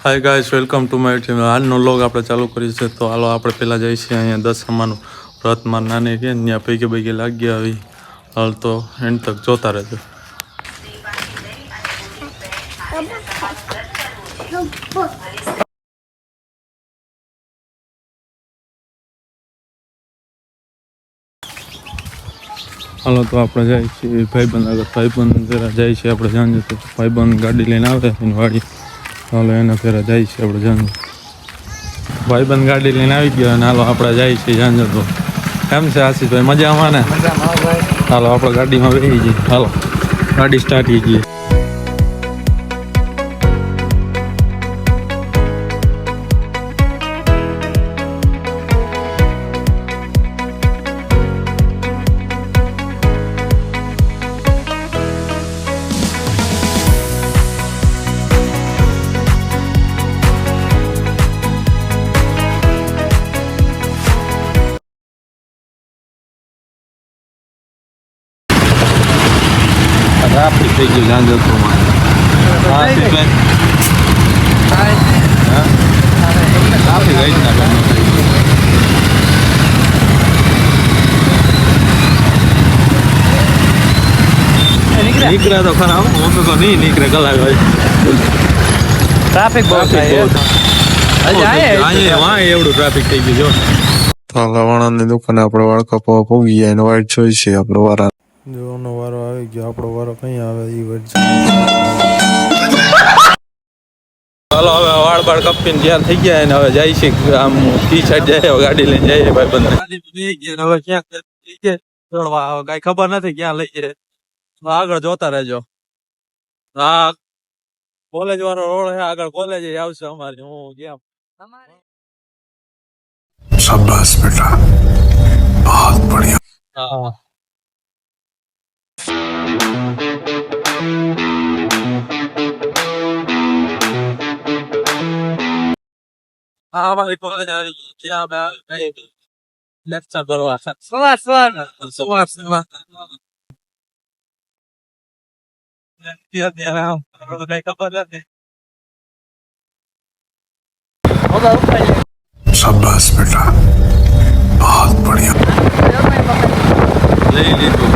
Hi guys, welcome to my channel. આજનો vlog આપણે ચાલુ કરી છે. તો હાલો આપણે પહેલાં જઈએ છીએ અહીંયા દશામાનું વ્રત માર નાની કે ત્યાં પૈકી પૈકી લાગી આવી. હાલ તો એન્ડ તક જોતા રહેજો. હાલો તો આપણે જાય છીએ ભાઈબંધ આગળ. ભાઈબંધ જરા જાય છે આપણે જાણીએ તો ભાઈબંધ ગાડી લઈને આવે એની વાડી. હાલો એના ફેરા જાય છે આપણે જાણીએ. ભાઈબંધ ગાડી લઈને આવી ગયો અને હાલો આપણે જાય છીએ જાણીએ તો. કેમ છે આશીષભાઈ? મજામાં ને? હાલો આપણે ગાડીમાં બેસી જઈએ. હાલો ગાડી સ્ટાર્ટ થઈ ગઈ. ટ્રાફિક થઈ ગયું જાંજરપુરમાં. હા ટ્રાફિક નીકળે તો ખરા, હું તો નહીં નીકળે કલાક હોય. ટ્રાફિક બહુ એવડું ટ્રાફિક થઈ ગયું. જો વાળાની દુકાને આપણે વાળ કપાવા પોગી ગયા. એનો વાઈટ ચોઈસ છે આપણો વારા. જોનો વારો આવી ગયો. આપણો વારો કઈ આવે એ વર્જ. હાલો હવે વાળ બાળ કપીને જ્યાં થઈ ગયા ને હવે જાય છે આમ ટી સાઈડ જાય. ગાડી લઈને જઈએ ભાઈ બંને. હવે ક્યાં કઈ ખબર નથી ક્યાં લઈ જાય. આગળ જોતા રહેજો. હા કોલેજ વાળો રોડ છે આગળ. કોલેજ આવશે અમારી. હું જ્યાં શાબાશ બેટા, બહુત બઢિયા. હા અમારી કોલેજ આવી ત્યાં લેક્ચર કરવા સવાર શાબાશ બેટા, બહુત બઢિયા. લઈ લીધું.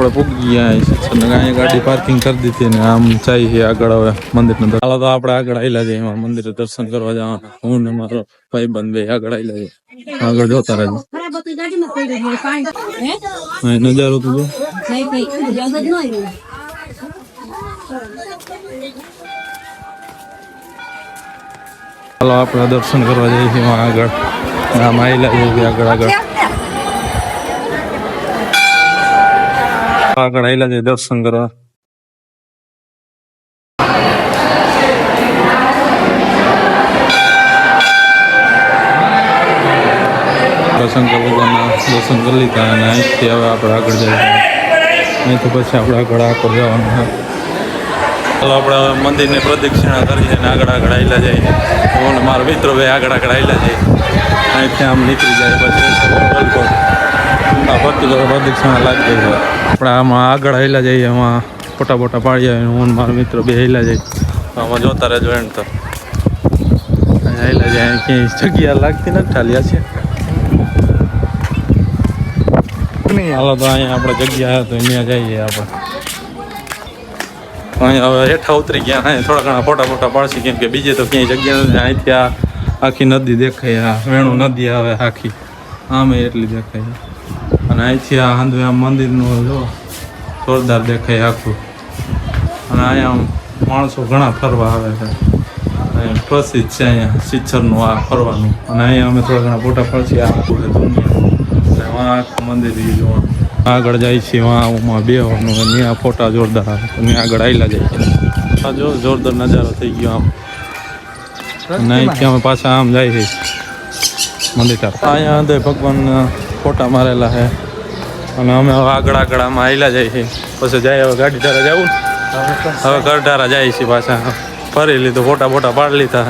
આપણે પૂગી ગયા અહીંયા ગાડી પાર્કિંગ કરી દીધી ને આમ જાય છે આગળ. હવે મંદિર ને હાલો તો આપણે આગળ આવેલા છે. એમાં મંદિરે દર્શન કરવા જવાના. હું ને મારો ભાઈબંધ બે આગળ આવેલા છે. આગળ જોતા રહેજો. નજારો તો જો. હાલો આપણે દર્શન કરવા જઈએ છીએ આગળ. આમ આવેલા છે આગળ આગળ આવેલા છે દર્શન કરવા. શંકર ભગવાનના દર્શન કરી લીધા અને અહીંથી હવે આપણે આગળ જઈએ. અહીંથી પછી આપણે આગળ આખો જવાનું. ચાલો આપણે મંદિરની પ્રદક્ષિણા કરીએ અને આગળ આવેલા જઈએ. હું ને મારો મિત્રો ભાઈ આગળ આવેલા જઈએ. અહીંથી આમ નીકળી જાય પછી પ્રદક્ષિણા લાગી જાય. આપણે આમાં આગળ આવેલા જઈએ. એમાં ફોટા બોટા પાડી આવે. હું મારો મિત્રો બે હેલા જાય. આમાં જોતા રહેજો. એમ તો હેલા જાય. ક્યાંય જગ્યા લાગતી નથી. ચાલ્યા છે. હાલો તો અહીંયા આપણે જગ્યા તો અહીંયા જઈએ આપણે. અહીંયા હવે હેઠા ઉતરી ગયા. અહીંયા થોડા ઘણા ફોટા ફોટા પાડશે કેમ કે બીજે તો ક્યાંય જગ્યા નથી. અહીંથી આ આખી નદી દેખાય. આ વેણુ નદી આવે આખી. આમે એટલી દેખાય. અને અહીંથી આ હાંધવે આમ મંદિરનું જો જોરદાર દેખાય આખું. અને અહીંયા માણસો ઘણા ફરવા આવે છે. અહીંયા પ્રસિદ્ધ છે અહીંયા સિચ્છરનું આ ફરવાનું. અને અહીંયા અમે થોડા ઘણા ફોટા પાડશે. આખું છે દુનિયા. આખું મંદિર જોવાનું. આગળ જાય છે વાં બેવાનું ત્યાં ફોટા જોરદાર આવે તો ત્યાં આગળ આયલા જાય છે આ જો જોરદાર નજારો થઈ ગયો આમ અને અહીંથી અમે પાછા આમ જાય છે મંદિર તરફ અહીંયા અંદર ભગવાનના ફોટા મારેલા છે અને અમે હવે આગળ આમાં આયલા જાય છે પછી જાય હવે ગાડી તારા જવું હવે ગરધારા જાય છે પાછા ફરી લીધું ફોટા પાડી લીધા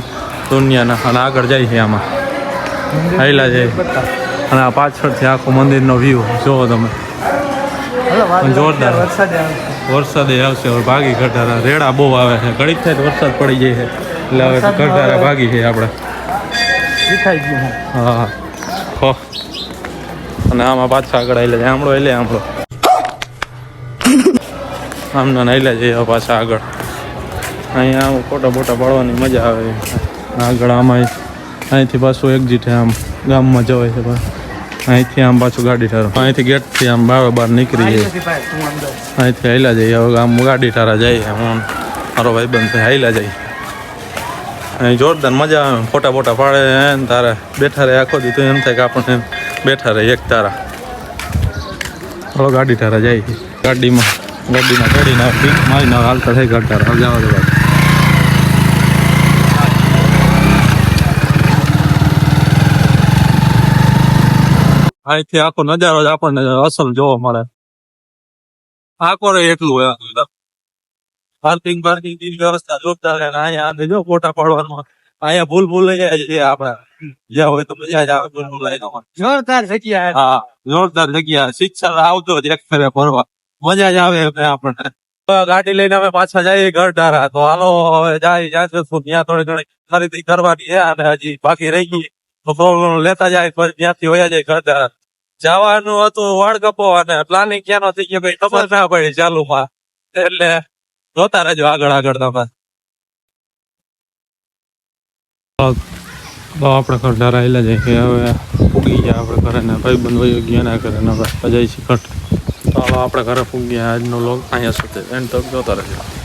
દુનિયાના અને આગળ જાય છે આમાં આયલા જાય અને આ પાછળથી આખો મંદિરનો વ્યૂ જોવો તમે જોરદાર વરસાદ આવશે હવે ભાગી ગરધારા રેડા બહુ આવે છે ઘડીક થાય તો વરસાદ પડી જાય છે એટલે હવે ગરધારા ભાગી છે આપણે હા હો અને આમાં પાછા આગળ આવેલા જાય આમળો આમના નાયલા જઈએ પાછા આગળ અહીંયા ફોટા પાડવાની મજા આવે આગળ આમાં અહીંથી પાછું એક્ઝિટ આમ ગામમાં જવાય છે અહીંથી આમ પાછું ગાડી ઠારો અહીંથી ગેટથી આમ બહાર નીકળી જાય અહીંથી હાઈલા જઈએ હવે આમ ગાડી ઠારા જાય હું મારો ભાઈબંધ હાઈલા જાય અહીં જોરદાર મજા આવે ફોટા પાડે ને તારે બેઠા રહે આખો દી તો એમ થાય કે આપણને બેઠા રહે એક તારા હવે ગાડી ઠારા જાય ગાડીમાં ચડીને મારીને હાલતા થાય ગાડી ઠારા જવા દે અહીંથી આખો નજારો જ આપણને અસલ જોવા મળે આખો રે એટલું પાર્કિંગ ની વ્યવસ્થા જોરદાર છે અહીંયા જો ફોટા પાડવાનું અહીંયા ભૂલ લઈ જાય છે આપણે જ્યાં હોય તો મજા જ આવે જોરદાર જગ્યા હા જોરદાર જગ્યા શિક્ષણ આવતો જ એક ફેરે ફરવા મજા જ આવે આપણને ગાડી લઈને અમે પાછા જઈએ ગરધારા તો હાલો હવે ત્યાં થોડી ઘણી ખરીદી કરવાની છે અને હજી બાકી રહી ગઈ તો લેતા જાય પછી ત્યાંથી વયા જાય ગરધારા જવાનું હતું વાળ કપો અને પ્લાનિંગ ક્યાંનો થઈ ગયો કઈ ખબર ના પડી ચાલુમાં એટલે જોતા રહેજો આગળ તમે આપણે ગરધારા આવેલા જાય હવે ફૂગી ગયા આપણે ઘરે ને ભાઈબંધ વયો ગયા ના કરે ને હવે જાય છે ઘટ તો આપણે ઘરે ફૂગી ગયા આજનો લોક અહીંયા સુધી એન્ડ તક જોતા રહેજો